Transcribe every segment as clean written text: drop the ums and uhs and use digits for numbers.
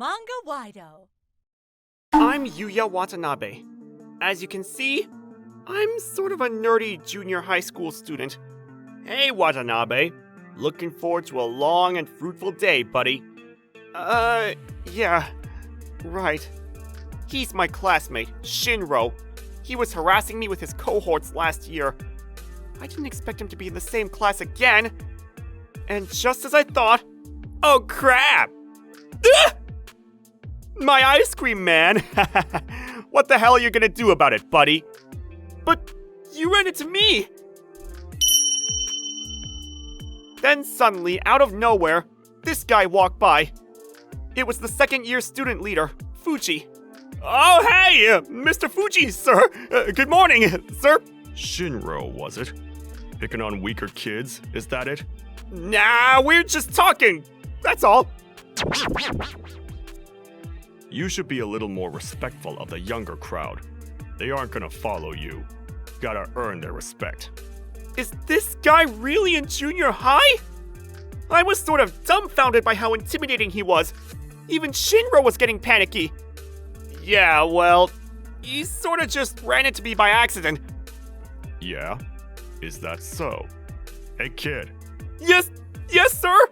Manga-Waido. I'm Yuya Watanabe. As you can see, I'm sort of a nerdy junior high school student. Hey, Watanabe. Looking forward to a long and fruitful day, buddy. Yeah. Right. He's my classmate, Shinro. He was harassing me with his cohorts last year. I didn't expect him to be in the same class again. And just as I thought... Oh, crap! Ah! My ice cream, man! What the hell are you gonna do about it, buddy? But you ran into me! Then suddenly, out of nowhere, this guy walked by. It was the second-year student leader, Fuji. Oh, hey, Mr. Fuji, sir! Good morning, sir! Shinro, was it? Picking on weaker kids, is that it? Nah, we're just talking, that's all. You should be a little more respectful of the younger crowd. They aren't gonna follow you. Gotta earn their respect. Is this guy really in junior high? I was sort of dumbfounded by how intimidating he was. Even Shinro was getting panicky. Yeah, well, he sort of just ran into me by accident. Yeah? Is that so? Hey kid. Yes, sir?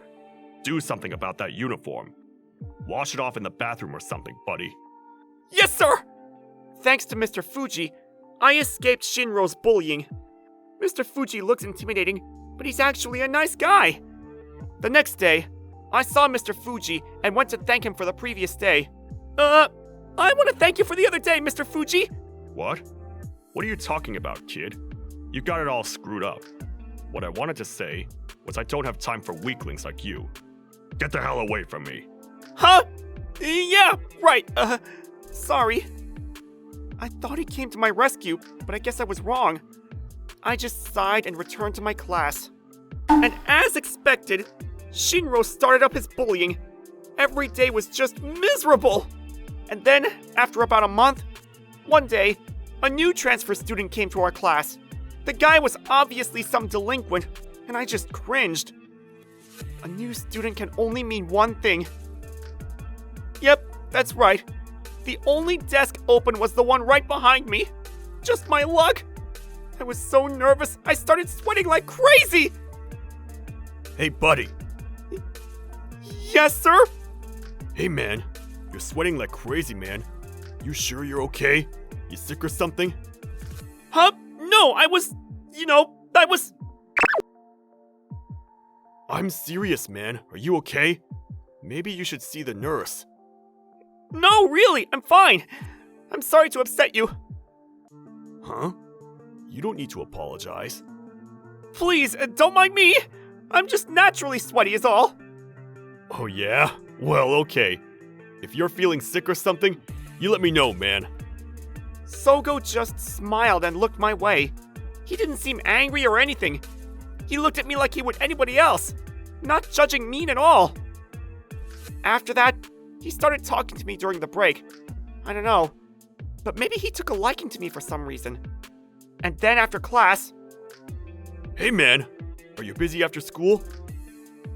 Do something about that uniform. Wash it off in the bathroom or something, buddy. Yes, sir! Thanks to Mr. Fuji, I escaped Shinro's bullying. Mr. Fuji looks intimidating, but he's actually a nice guy. The next day, I saw Mr. Fuji and went to thank him for the previous day. I want to thank you for the other day, Mr. Fuji. What? What are you talking about, kid? You got it all screwed up. What I wanted to say was I don't have time for weaklings like you. Get the hell away from me. Huh? Yeah, right. Sorry. I thought he came to my rescue, but I guess I was wrong. I just sighed and returned to my class. And as expected, Shinro started up his bullying. Every day was just miserable. And then, after about a month, one day, a new transfer student came to our class. The guy was obviously some delinquent, and I just cringed. A new student can only mean one thing. Yep, that's right. The only desk open was the one right behind me. Just my luck. I was so nervous, I started sweating like crazy. Hey, buddy. Yes, sir? Hey, man. You're sweating like crazy, man. You sure you're okay? You sick or something? Huh? No, I was... I'm serious, man. Are you okay? Maybe you should see the nurse. No, really, I'm fine. I'm sorry to upset you. Huh? You don't need to apologize. Please, don't mind me. I'm just naturally sweaty is all. Oh yeah? Well, okay. If you're feeling sick or something, you let me know, man. Sogo just smiled and looked my way. He didn't seem angry or anything. He looked at me like he would anybody else, not judging me at all. After that, he started talking to me during the break. I don't know, but maybe he took a liking to me for some reason. And then after class... Hey man, are you busy after school?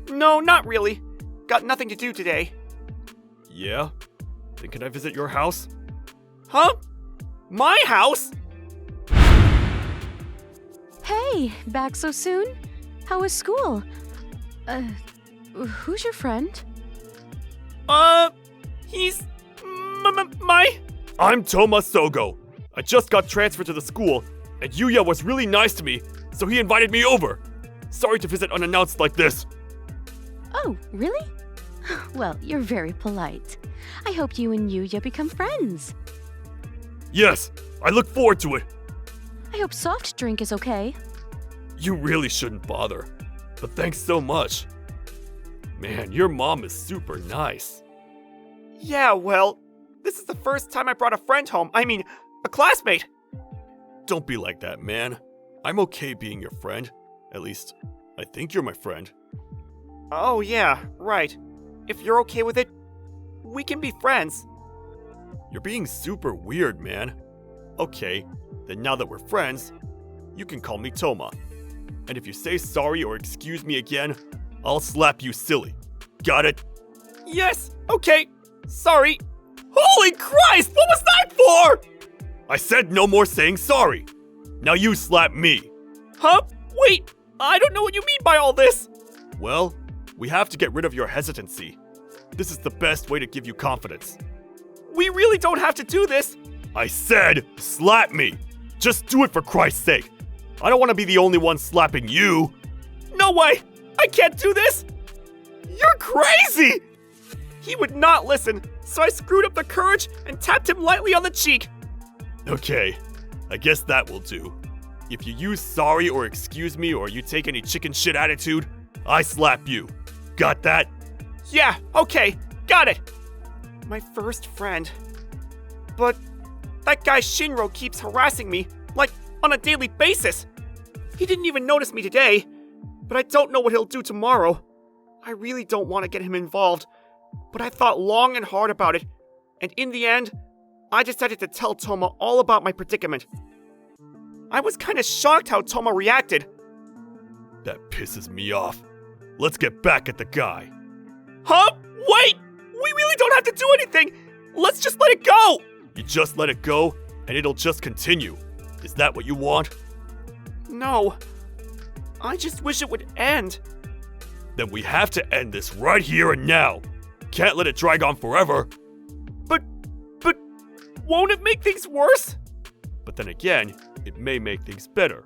No, not really. Got nothing to do today. Yeah? Then can I visit your house? Huh? My house? Hey, back so soon? How was school? Who's your friend? He's... my... I'm Toma Sogo. I just got transferred to the school, and Yuya was really nice to me, so he invited me over. Sorry to visit unannounced like this. Oh, really? Well, you're very polite. I hope you and Yuya become friends. Yes, I look forward to it. I hope soft drink is okay. You really shouldn't bother, but thanks so much. Man, your mom is super nice. Yeah, well, this is the first time I brought a friend home. I mean, a classmate. Don't be like that, man. I'm okay being your friend. At least, I think you're my friend. Oh yeah, right. If you're okay with it, we can be friends. You're being super weird, man. Okay, then now that we're friends, you can call me Toma. And if you say sorry or excuse me again, I'll slap you silly. Got it? Yes, okay. Sorry. Holy Christ, what was that for? I said no more saying sorry. Now you slap me. Huh? Wait, I don't know what you mean by all this. Well, we have to get rid of your hesitancy. This is the best way to give you confidence. We really don't have to do this. I said slap me. Just do it for Christ's sake. I don't want to be the only one slapping you. No way! I can't do this! You're crazy! He would not listen, so I screwed up the courage and tapped him lightly on the cheek. Okay, I guess that will do. If you use sorry or excuse me or you take any chicken shit attitude, I slap you. Got that? Yeah, okay, got it. My first friend. But that guy Shinro keeps harassing me, like on a daily basis. He didn't even notice me today, but I don't know what he'll do tomorrow. I really don't want to get him involved, but I thought long and hard about it, and in the end, I decided to tell Toma all about my predicament. I was kinda shocked how Toma reacted. That pisses me off. Let's get back at the guy. Huh? Wait! We really don't have to do anything! Let's just let it go! You just let it go, and it'll just continue. Is that what you want? No. I just wish it would end. Then we have to end this right here and now. Can't let it drag on forever. But, won't it make things worse? But then again, it may make things better.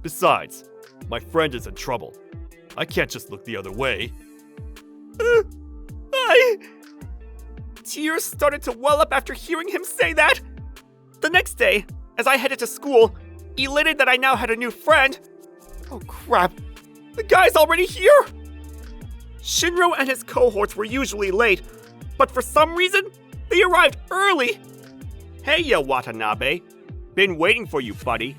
Besides, my friend is in trouble. I can't just look the other way. Tears started to well up after hearing him say that. The next day, as I headed to school, elated that I now had a new friend. Oh crap, the guy's already here! Shinro and his cohorts were usually late, but for some reason, they arrived early. Hey yo, Watanabe. Been waiting for you, buddy.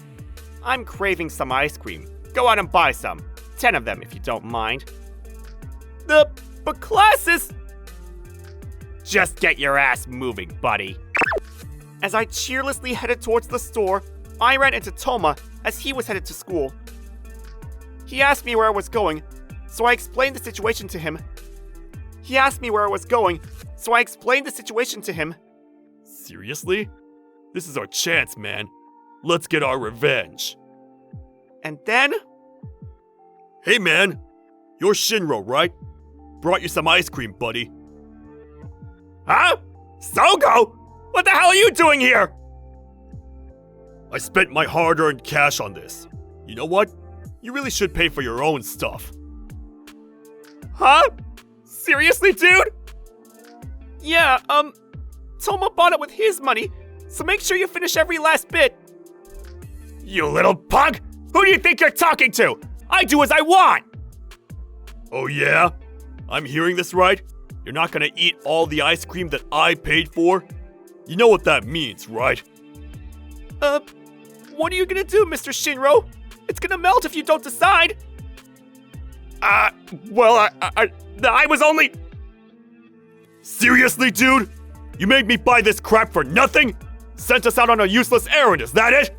I'm craving some ice cream. Go out and buy some. 10 of them, if you don't mind. But classes... Just get your ass moving, buddy. As I cheerlessly headed towards the store, I ran into Toma as he was headed to school. He asked me where I was going, so I explained the situation to him. Seriously? This is our chance, man. Let's get our revenge. And then... Hey, man. You're Shinro, right? Brought you some ice cream, buddy. Huh? Sogo? What the hell are you doing here? I spent my hard-earned cash on this. You know what? You really should pay for your own stuff. Huh? Seriously, dude? Yeah, Toma bought it with his money, so make sure you finish every last bit. You little punk! Who do you think you're talking to? I do as I want! Oh yeah? I'm hearing this right? You're not gonna eat all the ice cream that I paid for? You know what that means, right? What are you gonna do, Mr. Shinro? It's gonna melt if you don't decide. I was only... Seriously, dude? You made me buy this crap for nothing? Sent us out on a useless errand, is that it?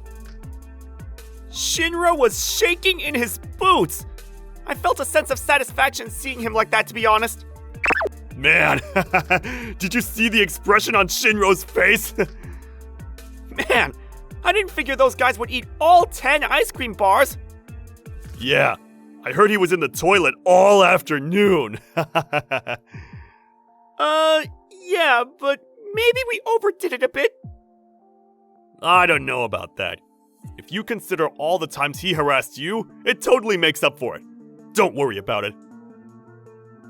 Shinro was shaking in his boots. I felt a sense of satisfaction seeing him like that, to be honest. Man, did you see the expression on Shinro's face? Man, I didn't figure those guys would eat all 10 ice cream bars. Yeah, I heard he was in the toilet all afternoon. Yeah, but maybe we overdid it a bit. I don't know about that. If you consider all the times he harassed you, it totally makes up for it. Don't worry about it.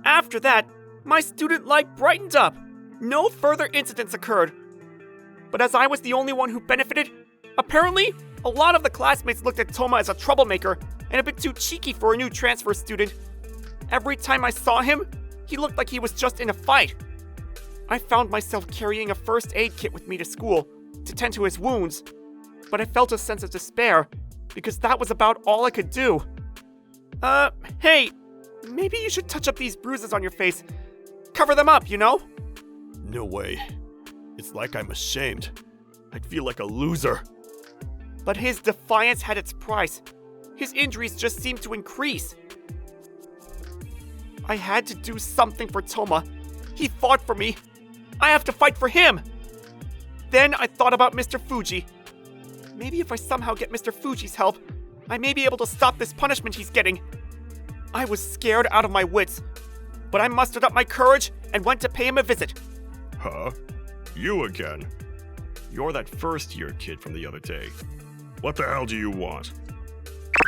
After that, my student life brightened up. No further incidents occurred. But as I was the only one who benefited, apparently, a lot of the classmates looked at Toma as a troublemaker and a bit too cheeky for a new transfer student. Every time I saw him, he looked like he was just in a fight. I found myself carrying a first aid kit with me to school to tend to his wounds, but I felt a sense of despair because that was about all I could do. Hey, maybe you should touch up these bruises on your face. Cover them up, you know? No way. It's like I'm ashamed. I'd feel like a loser. But his defiance had its price. His injuries just seemed to increase. I had to do something for Toma. He fought for me. I have to fight for him. Then I thought about Mr. Fuji. Maybe if I somehow get Mr. Fuji's help, I may be able to stop this punishment he's getting. I was scared out of my wits, but I mustered up my courage and went to pay him a visit. Huh? You again? You're that first-year kid from the other day. What the hell do you want?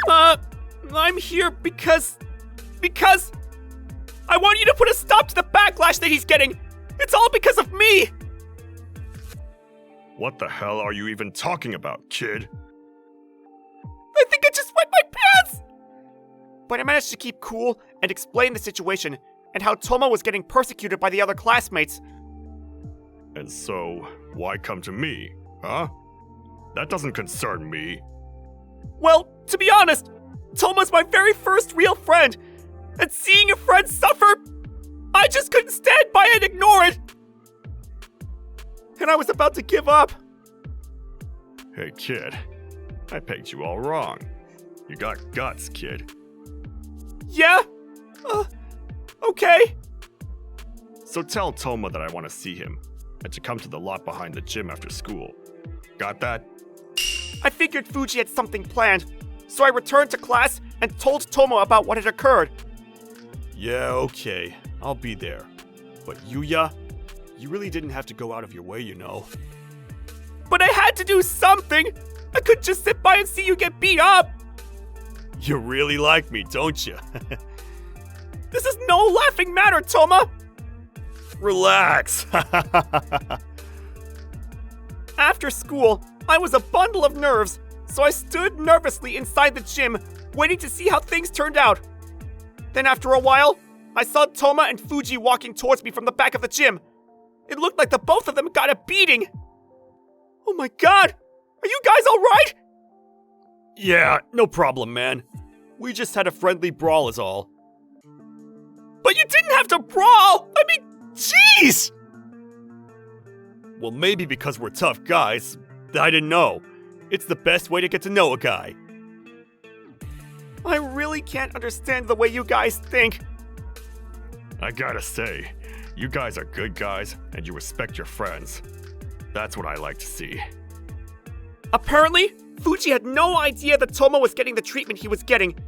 I'm here because I want you to put a stop to the backlash that he's getting. It's all because of me. What the hell are you even talking about, kid? I think I just wet my pants! But I managed to keep cool and explain the situation and how Toma was getting persecuted by the other classmates. And so, why come to me, huh? That doesn't concern me. Well, to be honest, Toma's my very first real friend, and seeing a friend suffer, I just couldn't stand by and ignore it. And I was about to give up. Hey, kid. I pegged you all wrong. You got guts, kid. Yeah? Okay. So tell Toma that I want to see him, and to come to the lot behind the gym after school. Got that? I figured Fuji had something planned, so I returned to class and told Toma about what had occurred. Yeah, okay. I'll be there. But Yuya, you really didn't have to go out of your way, you know. But I had to do something! I couldn't just sit by and see you get beat up! You really like me, don't you? This is no laughing matter, Toma! Relax! After school, I was a bundle of nerves, so I stood nervously inside the gym, waiting to see how things turned out. Then after a while, I saw Toma and Fuji walking towards me from the back of the gym. It looked like the both of them got a beating. Oh my god! Are you guys alright? Yeah, no problem, man. We just had a friendly brawl is all. But you didn't have to brawl! I mean, jeez! Well, maybe because we're tough guys. I didn't know. It's the best way to get to know a guy. I really can't understand the way you guys think. I gotta say, you guys are good guys, and you respect your friends. That's what I like to see. Apparently, Fuji had no idea that Toma was getting the treatment he was getting.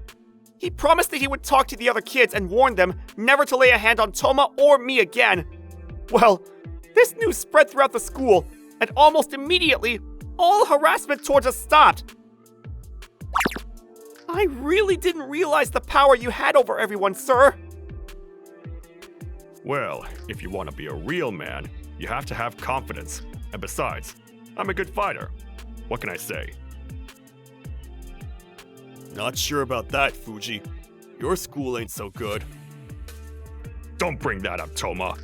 He promised that he would talk to the other kids and warn them never to lay a hand on Toma or me again. Well, this news spread throughout the school, and almost immediately, all harassment towards us stopped. I really didn't realize the power you had over everyone, sir. Well, if you want to be a real man, you have to have confidence. And besides, I'm a good fighter. What can I say? Not sure about that, Fuji. Your school ain't so good. Don't bring that up, Toma.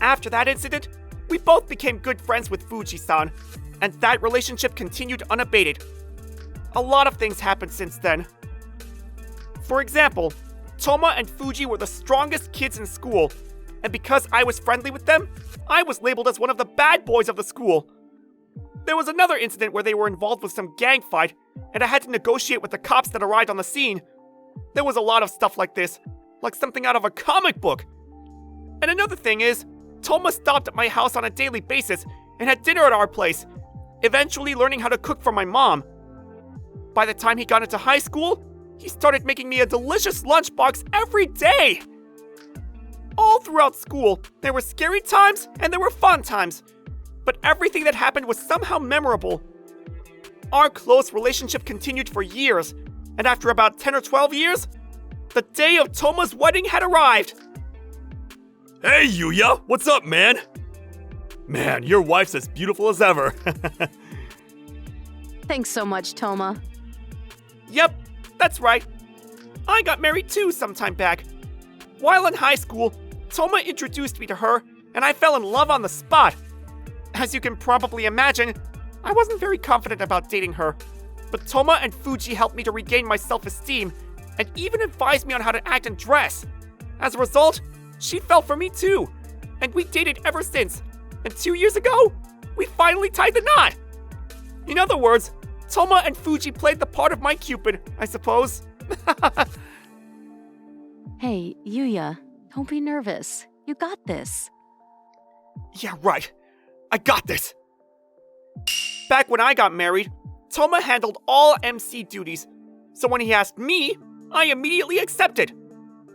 After that incident, we both became good friends with Fuji-san, and that relationship continued unabated. A lot of things happened since then. For example, Toma and Fuji were the strongest kids in school, and because I was friendly with them, I was labeled as one of the bad boys of the school. There was another incident where they were involved with some gang fight, and I had to negotiate with the cops that arrived on the scene. There was a lot of stuff like this, like something out of a comic book. And another thing is, Toma stopped at my house on a daily basis and had dinner at our place, eventually learning how to cook for my mom. By the time he got into high school, he started making me a delicious lunchbox every day. All throughout school, there were scary times and there were fun times, but everything that happened was somehow memorable. Our close relationship continued for years, and after about 10 or 12 years, the day of Toma's wedding had arrived. Hey, Yuya! What's up, man? Man, your wife's as beautiful as ever. Thanks so much, Toma. Yep, that's right. I got married too sometime back. While in high school, Toma introduced me to her, and I fell in love on the spot. As you can probably imagine, I wasn't very confident about dating her, but Toma and Fuji helped me to regain my self-esteem, and even advised me on how to act and dress. As a result, she fell for me too, and we dated ever since. And 2 years ago, we finally tied the knot. In other words, Toma and Fuji played the part of my Cupid, I suppose. Hey, Yuya, don't be nervous. You got this. Yeah, right. I got this. Back when I got married, Toma handled all MC duties, so when he asked me, I immediately accepted.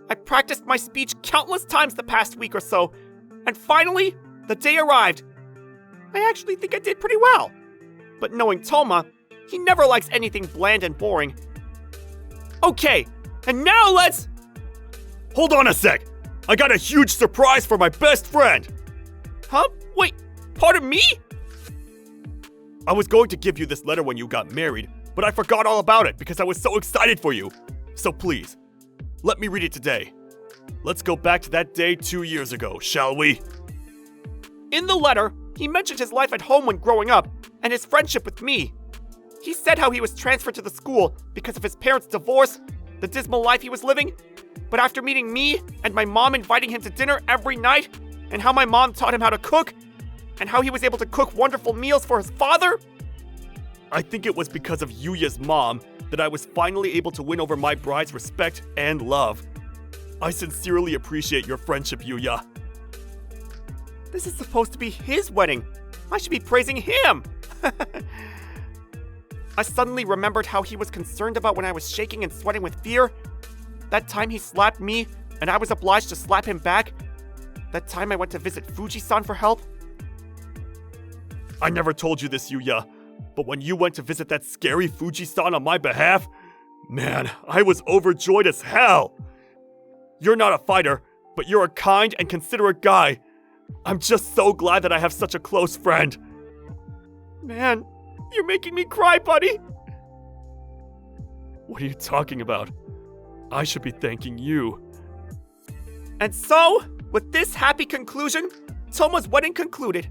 I practiced my speech countless times the past week or so, and finally, the day arrived. I actually think I did pretty well. But knowing Toma, he never likes anything bland and boring. Okay, and now let's... Hold on a sec! I got a huge surprise for my best friend! Huh? Wait, pardon me? I was going to give you this letter when you got married, but I forgot all about it because I was so excited for you. So please, let me read it today. Let's go back to that day 2 years ago, shall we? In the letter, he mentioned his life at home when growing up, and his friendship with me. He said how he was transferred to the school because of his parents' divorce, the dismal life he was living, but after meeting me and my mom inviting him to dinner every night, and how my mom taught him how to cook, and how he was able to cook wonderful meals for his father. I think it was because of Yuya's mom that I was finally able to win over my bride's respect and love. I sincerely appreciate your friendship, Yuya. This is supposed to be his wedding. I should be praising him. I suddenly remembered how he was concerned about when I was shaking and sweating with fear. That time he slapped me, and I was obliged to slap him back. That time I went to visit Fuji-san for help. I never told you this, Yuya, but when you went to visit that scary Fuji-san on my behalf, man, I was overjoyed as hell. You're not a fighter, but you're a kind and considerate guy. I'm just so glad that I have such a close friend. Man, you're making me cry, buddy. What are you talking about? I should be thanking you. And so, with this happy conclusion, Toma's wedding concluded.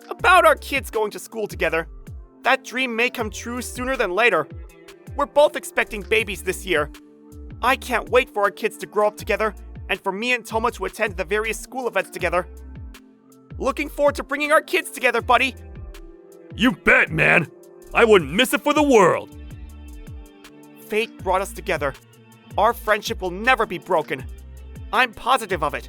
About our kids going to school together, that dream may come true sooner than later. We're both expecting babies this year. I can't wait for our kids to grow up together and for me and Toma to attend the various school events together. Looking forward to bringing our kids together, buddy. You bet, man. I wouldn't miss it for the world. Fate brought us together. Our friendship will never be broken. I'm positive of it.